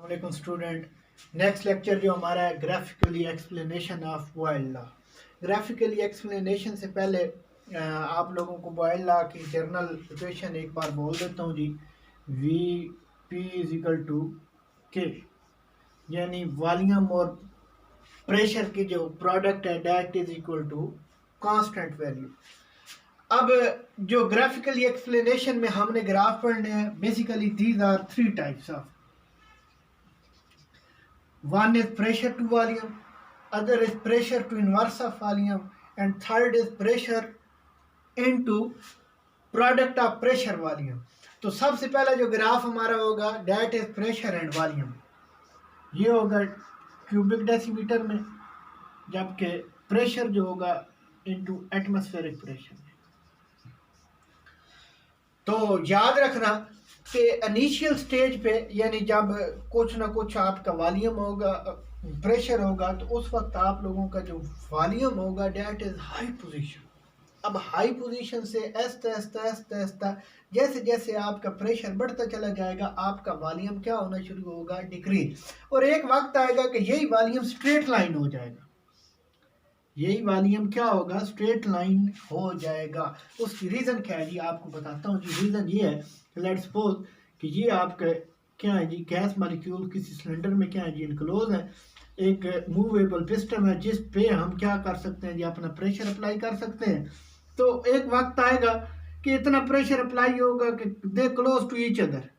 वालेकुम student. Next lecture जो हमारा है graphically explanation of Boyle's law. Graphically explanation से पहले आप लोगों को बॉयल्ड लॉ की जर्नल इक्वेशन एक बार बोल देता हूँ जी। V P is equal to K, यानी वॉल्यूम और प्रेशर की जो प्रोडक्ट है that is equal to constant value. अब जो ग्राफिकली एक्सप्लेनेशन में हमने ग्राफ पढ़ने हैं, basically these are three types of. One is pressure to volume, other is pressure to inverse of volume, and third is pressure into product of pressure volume। तो सबसे पहला जो ग्राफ हमारा होगा that is pressure and volume, ये होगा cubic decimetre में, जबकि प्रेशर जो होगा इनटू एटमॉस्फेरिक प्रेशर में। तो याद रखना कि इनिशियल स्टेज पे, यानी जब कुछ ना कुछ आपका वॉल्यूम होगा, प्रेशर होगा, तो उस वक्त आप लोगों का जो वॉल्यूम होगा डेट इज हाई पोजीशन। अब हाई पोजीशन से ऐसा ऐसा ऐसा ऐसा जैसे जैसे आपका प्रेशर बढ़ता चला जाएगा आपका वॉल्यूम क्या होना शुरू होगा, डिक्रीज। और एक वक्त आएगा कि यही वॉल्यूम स्ट्रेट लाइन हो जाएगा, यही वॉल्यूम क्या होगा, स्ट्रेट लाइन हो जाएगा। उसकी रीज़न क्या है जी, आपको बताता हूँ जी। रीज़न ये है, लेट्स सपोज कि ये आपका क्या है जी, गैस मॉलिक्यूल किसी सिलेंडर में क्या है जी, इनक्लोज है। एक मूवेबल पिस्टन है जिस पे हम क्या कर सकते हैं जी, अपना प्रेशर अप्लाई कर सकते हैं। तो एक वक्त आएगा कि इतना प्रेशर अप्लाई होगा कि they close to each other,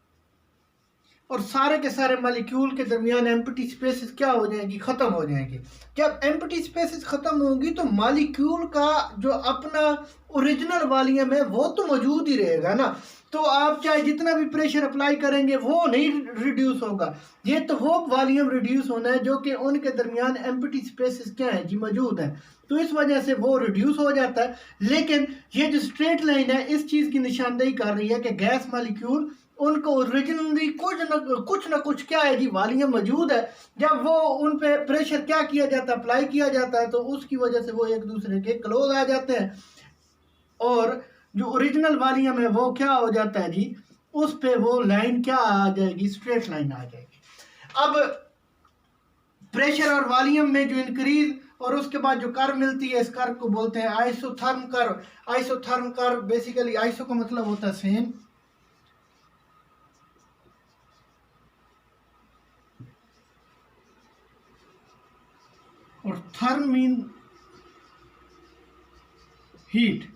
और सारे के सारे मॉलिक्यूल के दरमियान एम्प्टी स्पेसेस क्या हो जाएंगी, खत्म हो जाएंगी। जब एम्प्टी स्पेसेस खत्म होंगी तो मॉलिक्यूल का जो अपना ओरिजिनल वॉल्यूम है वो तो मौजूद ही रहेगा ना। तो आप चाहे जितना भी प्रेशर अप्लाई करेंगे वो नहीं रिड्यूस होगा, ये तो वो वॉल्यूम रिड्यूस होना है जो कि उनके दरमियान एम्प्टी स्पेसेस क्या है जी, मौजूद है। तो इस वजह से वो रिड्यूस हो जाता है। लेकिन ये जो स्ट्रेट लाइन है इस चीज़ की निशानदेही कर रही है कि गैस मॉलिक्यूल उनको ओरिजिनली कुछ ना कुछ क्या है जी, वॉल्यूम मौजूद है। जब वो उन पे प्रेशर क्या किया जाता है, अप्लाई किया जाता है, तो उसकी वजह से वो एक दूसरे के क्लोज आ जाते हैं, और जो ओरिजिनल वॉल्यूम है वो क्या हो जाता है जी, उस पे वो लाइन क्या आ जाएगी, स्ट्रेट लाइन आ जाएगी। अब प्रेशर और वॉल्यूम में जो इंक्रीज और उसके बाद जो कर्व मिलती है, इस कर्व को बोलते हैं isotherm curve. Isotherm curve basically, iso का मतलब होता है सेम, और थर्म मीन हीट।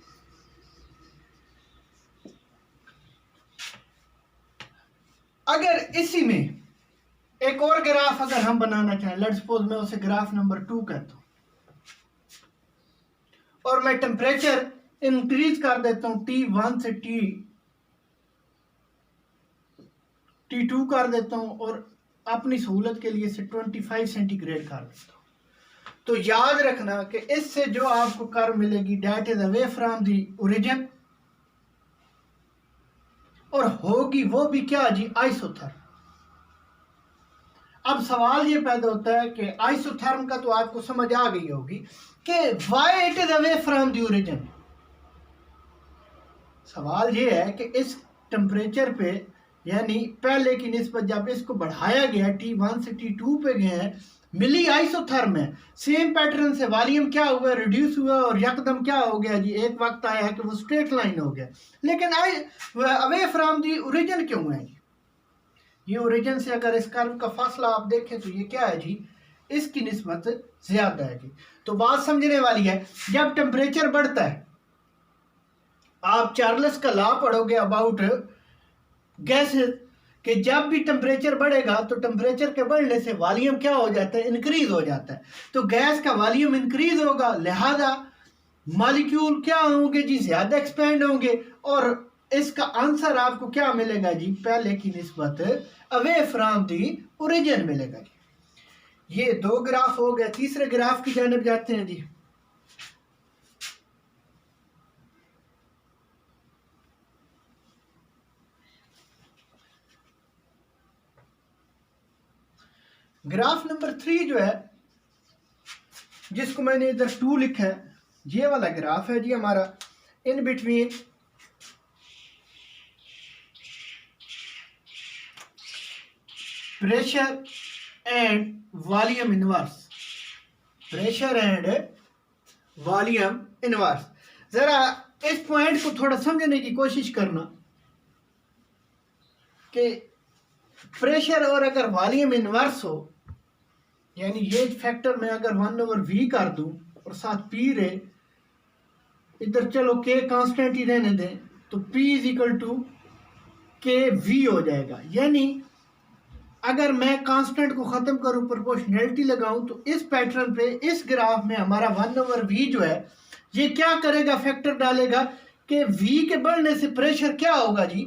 अगर इसी में एक और ग्राफ अगर हम बनाना चाहें, लेट्स सपोज मैं उसे ग्राफ नंबर 2 कहता हूं, और मैं टेम्परेचर इंक्रीज कर देता हूं T1 से T2 कर देता हूं, और अपनी सहूलत के लिए इसे 25 सेंटीग्रेड कर देता हूं, तो याद रखना कि इससे जो आपको कर्व मिलेगी that is away from the origin, और होगी वो भी क्या जी, आइसोथर्म। अब सवाल ये पैदा होता है कि आइसोथर्म का तो आपको समझ आ गई होगी कि why it is away from the origin. सवाल ये है कि इस टेम्परेचर पे, यानी पहले की निस्बत जब इसको बढ़ाया गया T1 से T2 पे गए हैं, मिली आइसोथर्म है, सेम पैटर्न से वॉल्यूम क्या हुआ, रिड्यूस हुआ, और यकदम क्या हो गया जी, एक वक्त आया है कि वो स्ट्रेट लाइन हो गया। लेकिन अवे फ्रॉम दी ओरिजिन क्यों है जी? ये ओरिजिन से अगर इस कर्व का फासला आप देखें तो ये क्या है जी, इसकी निस्बत ज्यादा है जी। तो बात समझने वाली है, जब टेम्परेचर बढ़ता है, आप चार्ल्स का लॉ पढ़ोगे अबाउट गैसेस, कि जब भी टेम्परेचर बढ़ेगा तो टेम्परेचर के बढ़ने से वॉल्यूम क्या हो जाता है, इंक्रीज हो जाता है। तो गैस का वॉल्यूम इंक्रीज होगा, लिहाजा मॉलिक्यूल क्या होंगे जी, ज्यादा एक्सपेंड होंगे, और इसका आंसर आपको क्या मिलेगा जी, पहले की निस्बत अवे फ्रॉम दी ओरिजिन मिलेगा जी। ये दो ग्राफ हो गए। तीसरे ग्राफ की जानिब जाते हैं जी। ग्राफ नंबर 3 जो है, जिसको मैंने इधर 2 लिखा है, ये वाला ग्राफ है जी हमारा। In between pressure and volume inverse, pressure and volume inverse. जरा इस पॉइंट को थोड़ा समझने की कोशिश करना कि प्रेशर और अगर वॉल्यूम इनवर्स हो, यानी ये फैक्टर मैं अगर 1/v कर दूं और साथ p रहे, इधर चलो k कांस्टेंट ही रहने दें, तो p इज इक्वल टू के वी हो जाएगा। यानी अगर मैं कांस्टेंट को ख़त्म करूं, प्रोपोर्शनैलिटी लगाऊं, तो इस पैटर्न पे इस ग्राफ में हमारा 1/v जो है ये क्या करेगा, फैक्टर डालेगा कि v के बढ़ने से प्रेशर क्या होगा जी,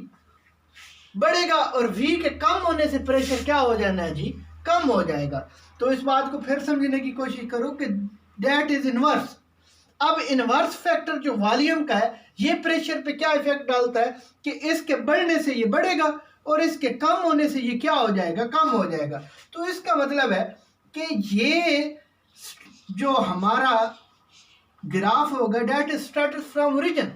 बढ़ेगा, और v के कम होने से प्रेशर क्या हो जाना है जी, कम हो जाएगा। तो इस बात को फिर समझने की कोशिश करो कि दैट इज इनवर्स। अब इनवर्स फैक्टर जो वॉल्यूम का है ये प्रेशर पे क्या इफेक्ट डालता है कि इसके बढ़ने से ये बढ़ेगा और इसके कम होने से ये क्या हो जाएगा, कम हो जाएगा। तो इसका मतलब है कि ये जो हमारा ग्राफ होगा that is started from origin,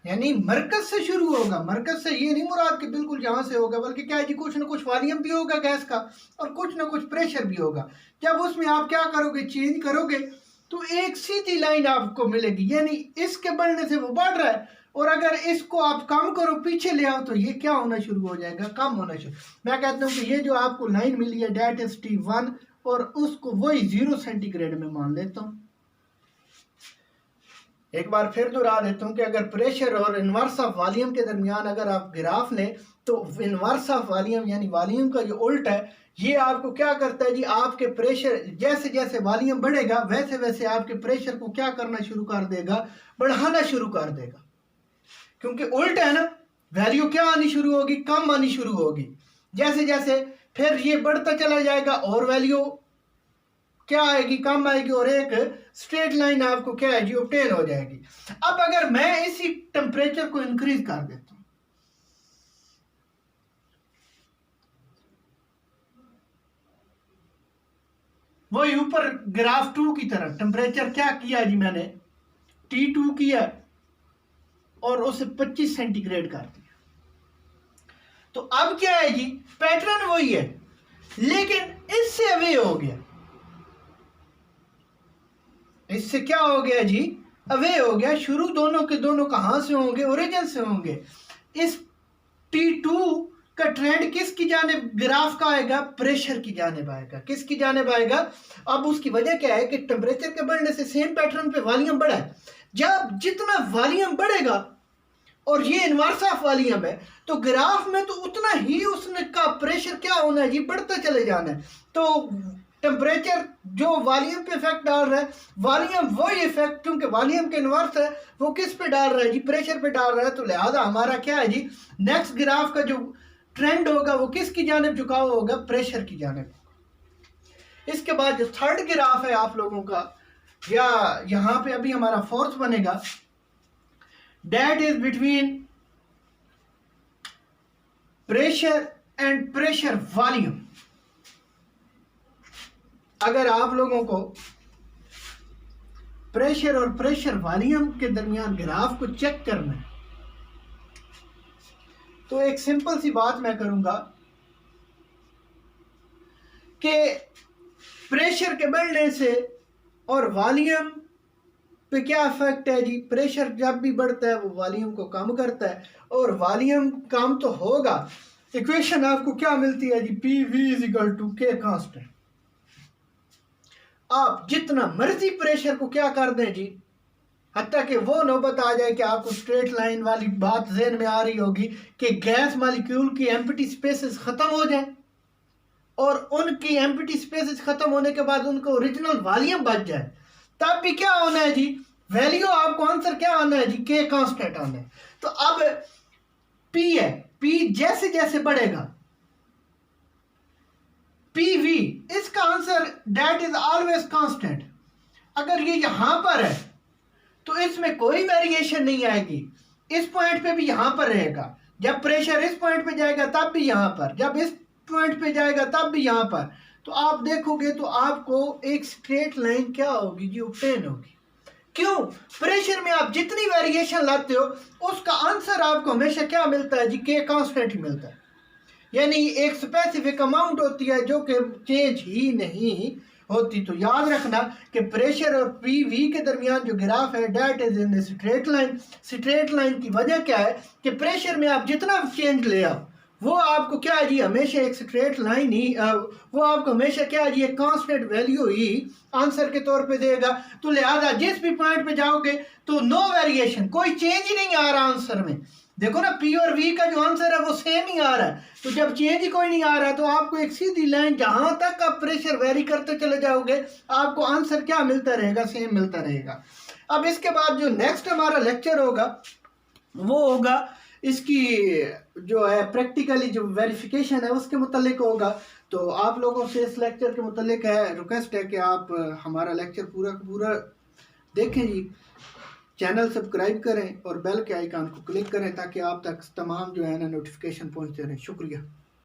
यानी मरकज से शुरू होगा। मरकज से ये नहीं मुराद कि बिल्कुल यहाँ से होगा, बल्कि क्या है जी, कुछ ना कुछ वॉल्यूम भी होगा गैस का और कुछ ना कुछ प्रेशर भी होगा। जब उसमें आप क्या करोगे, चेंज करोगे, तो एक सीधी लाइन आपको मिलेगी, यानी इसके बढ़ने से वो बढ़ रहा है, और अगर इसको आप कम करो, पीछे ले आओ, तो ये क्या होना शुरू हो जाएगा, कम होना शुरू। मैं कहता हूँ कि ये जो आपको लाइन मिली है डेट इज T1 और उसको वही 0 सेंटीग्रेड में मान लेता हूँ। एक बार फिर दोहरा देता हूँ कि अगर प्रेशर और इनवर्स ऑफ वॉल्यूम के दरमियान अगर आप ग्राफ लें, तो इनवर्स ऑफ वॉल्यूम यानी वॉल्यूम का जो उल्टा है, ये आपको क्या करता है जी, आपके प्रेशर जैसे जैसे वॉल्यूम बढ़ेगा वैसे वैसे आपके प्रेशर को क्या करना शुरू कर देगा, बढ़ाना शुरू कर देगा। क्योंकि उल्टा है ना, वैल्यू क्या आनी शुरू होगी, कम आनी शुरू होगी। जैसे जैसे फिर ये बढ़ता चला जाएगा और वैल्यू क्या आएगी, कम आएगी, और एक स्ट्रेट लाइन आपको क्या है जी, ऑब्टेन हो जाएगी। अब अगर मैं इसी टेम्परेचर को इंक्रीज कर देता हूं, वही ऊपर ग्राफ 2 की तरह टेम्परेचर क्या किया जी, मैंने T2 किया और उसे 25 सेंटीग्रेड कर दिया, तो अब क्या है जी, पैटर्न वही है लेकिन इससे अवे हो गया। इससे क्या हो गया जी, अवे हो गया। शुरू दोनों के दोनों कहां से होंगे, ओरिजिन से होंगे। इस T2 का ट्रेंड किसकी जानिब ग्राफ का आएगा, प्रेशर की जानिब आएगा। किसकी जानिब आएगा, अब उसकी वजह क्या है कि टेम्परेचर के बढ़ने से सेम पैटर्न पे वॉल्यूम बढ़ा है। जब जितना वॉल्यूम बढ़ेगा और ये इनवर्स ऑफ वॉल्यूम है, तो ग्राफ में तो उतना ही उसने का प्रेशर क्या होना है जी, बढ़ता चले जाना है। तो टेम्परेचर जो वॉल्यूम पे इफेक्ट डाल रहा है, वॉल्यूम वही इफेक्ट, क्योंकि वॉल्यूम के इनवर्स है, वो किस पे डाल रहा है जी, प्रेशर पे डाल रहा है। तो लिहाजा हमारा क्या है जी, नेक्स्ट ग्राफ का जो ट्रेंड होगा वो किसकी जानिब झुकाव होगा, प्रेशर की जानिब। इसके बाद जो थर्ड ग्राफ है आप लोगों का, या यहां पे अभी हमारा फोर्थ बनेगा, that is between pressure and pressure volume. अगर आप लोगों को प्रेशर और प्रेशर वॉल्यूम के दरमियान ग्राफ को चेक करना है, तो एक सिंपल सी बात मैं करूंगा कि प्रेशर के बढ़ने से और वॉल्यूम पे क्या इफेक्ट है जी, प्रेशर जब भी बढ़ता है वो वॉल्यूम को कम करता है, और वॉल्यूम कम तो होगा। इक्वेशन आपको क्या मिलती है जी, PV is equal to K constant. आप जितना मर्जी प्रेशर को क्या कर दें जी, हत्ता कि वो नौबत आ जाए कि आपको स्ट्रेट लाइन वाली बात ज़हन में आ रही होगी कि गैस मॉलिक्यूल की एम्प्टी स्पेसेस खत्म हो जाए, और उनकी एम्प्टी स्पेसेस खत्म होने के बाद उनको ओरिजिनल वॉल्यूम बच जाए, तब भी क्या होना है जी, वैल्यू आपको आंसर क्या आना है जी, K कांस्टेंट आना है। तो अब P है, P जैसे जैसे बढ़ेगा, PV इसका answer that is always constant. अगर ये यहां पर है तो इसमें कोई वेरिएशन नहीं आएगी, इस पॉइंट पे भी यहां पर रहेगा। जब प्रेशर इस पॉइंट पे जाएगा तब भी यहां पर, जब इस पॉइंट पे जाएगा तब भी यहां पर। तो आप देखोगे तो आपको एक स्ट्रेट लाइन क्या होगी जी, ऑब्टेन होगी। क्यों, प्रेशर में आप जितनी वेरिएशन लाते हो उसका आंसर आपको हमेशा क्या मिलता है जी, K कांस्टेंट ही मिलता है। यानी एक स्पेसिफिक अमाउंट होती है जो कि चेंज ही नहीं होती। तो याद रखना कि प्रेशर और पी वी के दरमियान जो ग्राफ है that is in straight line. Straight line की वजह क्या है कि प्रेशर में आप जितना चेंज ले आओ वो आपको क्या है जी हमेशा एक स्ट्रेट लाइन ही वो आपको हमेशा क्या है जी एक कांस्टेंट वैल्यू ही आंसर के तौर पे देगा। तो लिहाजा जिस भी पॉइंट पे जाओगे तो नो वेरिएशन, कोई चेंज ही नहीं आ रहा आंसर में। देखो ना पी और वी का जो आंसर है वो सेम ही आ रहा है। तो जब चेंज ही कोई नहीं आ रहा तो आपको एक सीधी लाइन जहां तक आप प्रेशर वेरी करते चले जाओगे आपको आंसर क्या मिलता रहेगा, सेम मिलता रहेगा। अब इसके बाद जो नेक्स्ट हमारा लेक्चर होगा वो होगा इसकी जो है प्रैक्टिकली जो वेरिफिकेशन है उसके मुतालिक होगा। तो आप लोगों से इस लेक्चर के मुतालिक है रिक्वेस्ट है कि आप हमारा लेक्चर पूरा का पूरा देखें जी, चैनल सब्सक्राइब करें और बेल के आइकन को क्लिक करें ताकि आप तक तमाम जो है ना नोटिफिकेशन पहुंचते रहें। शुक्रिया।